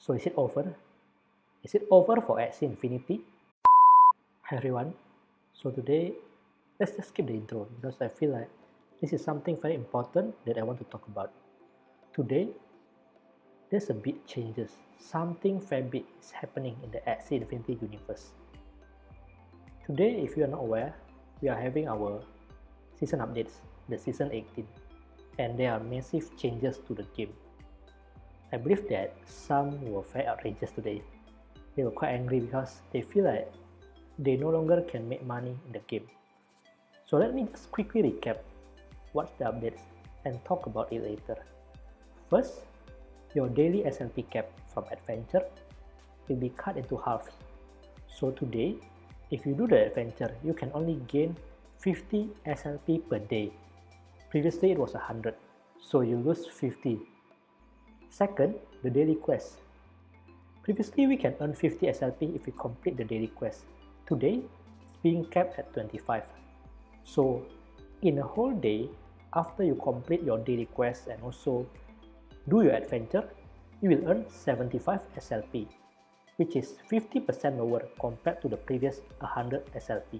So is it over? Is it over for Axie Infinity? Hi everyone. So today, let's just skip the intro because I feel like this is something very important that I want to talk about. Today, there's a big changes. Something very big is happening in the Axie Infinity universe. Today, if you are not aware, we are having our season updates, the season 18, and there are massive changes to the game. I believe that some were very outrageous today. They were quite angry because they feel like they no longer can make money in the game. So let me just quickly recap what's the updates and talk about it later. First, your daily SLP cap from Adventure will be cut into halves. So today, if you do the Adventure, you can only gain 50 SLP per day. Previously it was 100, so you lose 50. Second, the daily quest. Previously we can earn 50 SLP if we complete the daily quest. Today, it's being capped at 25. So, in a whole day, after you complete your daily quest and also do your adventure, you will earn 75 SLP, which is 50% lower compared to the previous 100 SLP.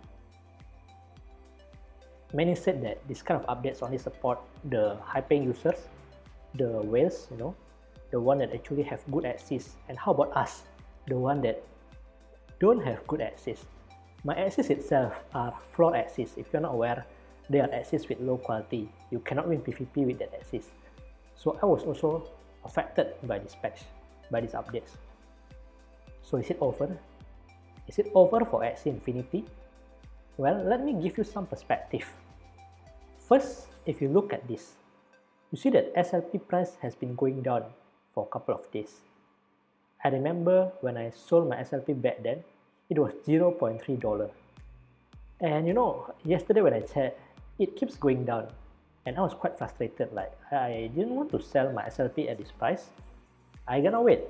Many said that this kind of updates only support the high-paying users, the whales, the one that actually have good axes. And how about us, the one that don't have good axes? My axes itself are flawed axes. If you're not aware, they are axes with low quality. You cannot win PvP with that axes. So I was also affected by this patch, by these updates. So is it over? Is it over for Axie Infinity? Well, let me give you some perspective. First, if you look at this, you see that SLP price has been going down for a couple of days. I remember when I sold my SLP back then, it was $0.3. And yesterday when I checked, it keeps going down. And I was quite frustrated, like I didn't want to sell my SLP at this price. I gonna wait.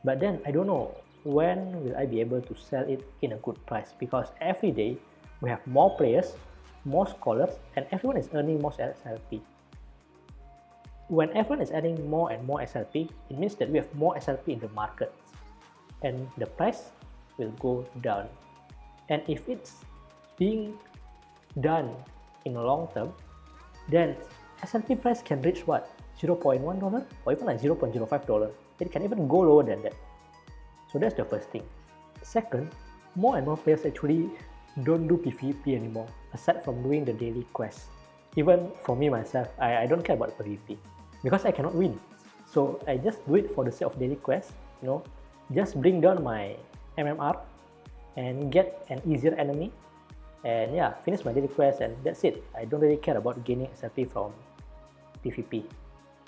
But then I don't know when will I be able to sell it in a good price, because every day we have more players, more scholars, and everyone is earning more SLP. When everyone is adding more and more SLP, it means that we have more SLP in the market, and the price will go down. And if it's being done in the long term, then SLP price can reach what? $0.1 or even like $0.05. It can even go lower than that. So that's the first thing. Second, more and more players actually don't do PvP anymore, aside from doing the daily quest. Even for me myself, I don't care about PvP because I cannot win. So I just do it for the sake of daily quest, just bring down my MMR and get an easier enemy, and yeah, finish my daily quest, and that's it. I don't really care about gaining SLP from PvP.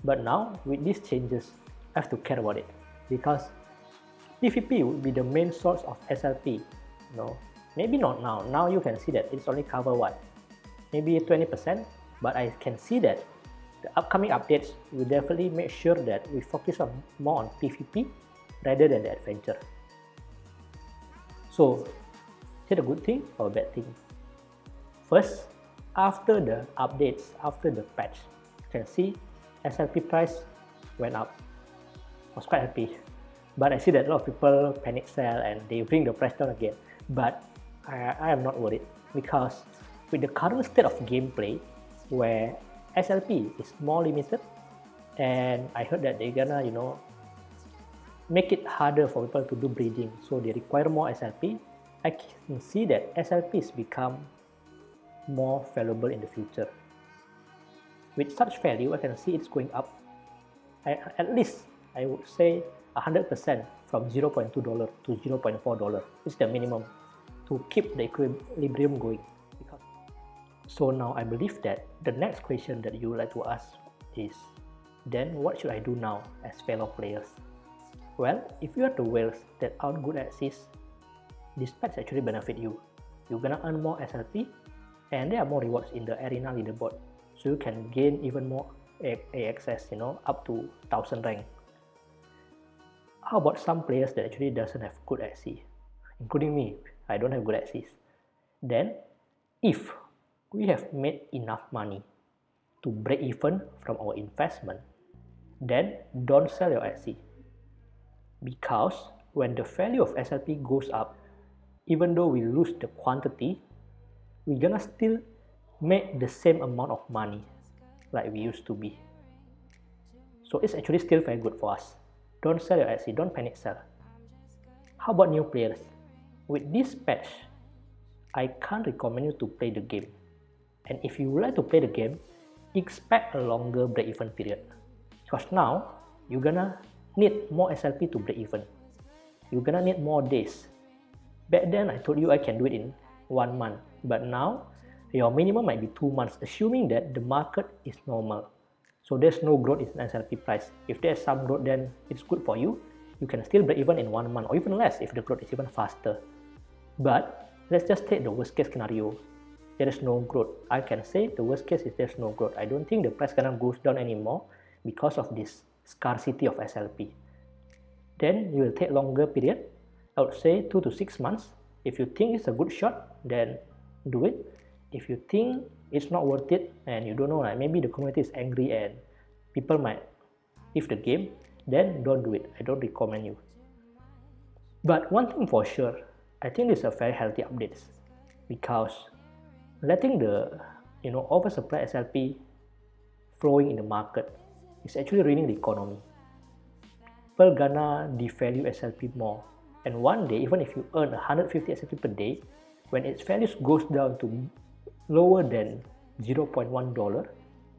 But now, with these changes, I have to care about it, because PvP would be the main source of SLP. Maybe not now. Now you can see that it's only cover what? Maybe 20%, but I can see that the upcoming updates will definitely make sure that we focus more on PvP rather than the adventure. So, is it a good thing or a bad thing? First, after the updates, after the patch, you can see SLP price went up. I was quite happy. But I see that a lot of people panic sell and they bring the price down again. But I am not worried, because with the current state of gameplay, where SLP is more limited, and I heard that they're gonna, make it harder for people to do breeding, so they require more SLP. I can see that SLPs become more valuable in the future. With such value, I can see it's going up. At least, I would say 100% from $0.2 to $0.4, which is the minimum to keep the equilibrium going. So now I believe that the next question that you would like to ask is, then what should I do now as fellow players? Well, if you are the whales that are good at this patch actually benefit you. You're gonna earn more SLP, and there are more rewards in the arena leaderboard, so you can gain even more AXS, up to 1000 rank. How about some players that actually doesn't have good axes, including me? I don't have good axes. Then, if we have made enough money to break even from our investment, then don't sell your axes. because when the value of SLP goes up, even though we lose the quantity, we're gonna still make the same amount of money like we used to be. So it's actually still very good for us. Don't sell your XC, don't panic sell. How about new players? With this patch, I can't recommend you to play the game. And if you would like to play the game, expect a longer break-even period. Because now, you're gonna need more SLP to break even. You're gonna need more days. Back then, I told you I can do it in 1 month. But now, your minimum might be 2 months, assuming that the market is normal. So there's no growth in SLP price. If there's some growth, then it's good for you. You can still break even in 1 month or even less if the growth is even faster. But let's just take the worst case scenario. There is no growth. I can say the worst case is there's no growth. I don't think the price gonna go down anymore because of this scarcity of SLP. Then you will take longer period. I would say 2 to 6 months. If you think it's a good shot, then do it. If you think it's not worth it and you don't know, like maybe the community is angry and people might leave the game, then don't do it. I don't recommend you. But one thing for sure, I think this is a very healthy update because letting the oversupply SLP flowing in the market is actually ruining the economy. People gonna devalue SLP more, and one day, even if you earn 150 SLP per day, when its values goes down to lower than $0.1,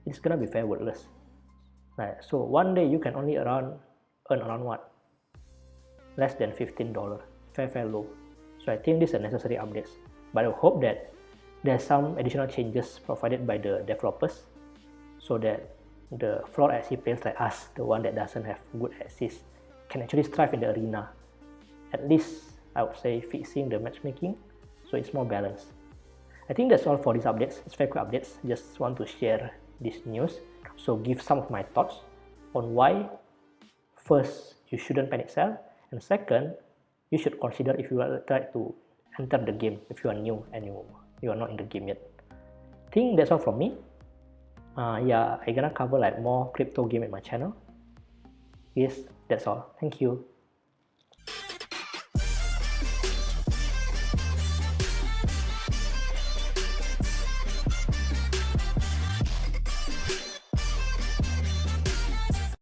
it's gonna be very worthless. Right? So one day you can only earn around what? Less than $15. Very low. So I think this is a necessary updates. But I hope that there's some additional changes provided by the developers so that the flawed XC players like us, the one that doesn't have good XCs, can actually strive in the arena. At least I would say fixing the matchmaking so it's more balanced. I think that's all for these updates. It's very quick updates. Just want to share this news. So give some of my thoughts on why first you shouldn't panic sell, and second you should consider if you are trying to enter the game if you are new and you are not in the game yet. I think that's all from me. Yeah, I'm gonna cover like more crypto game in my channel. Yes, that's all. Thank you.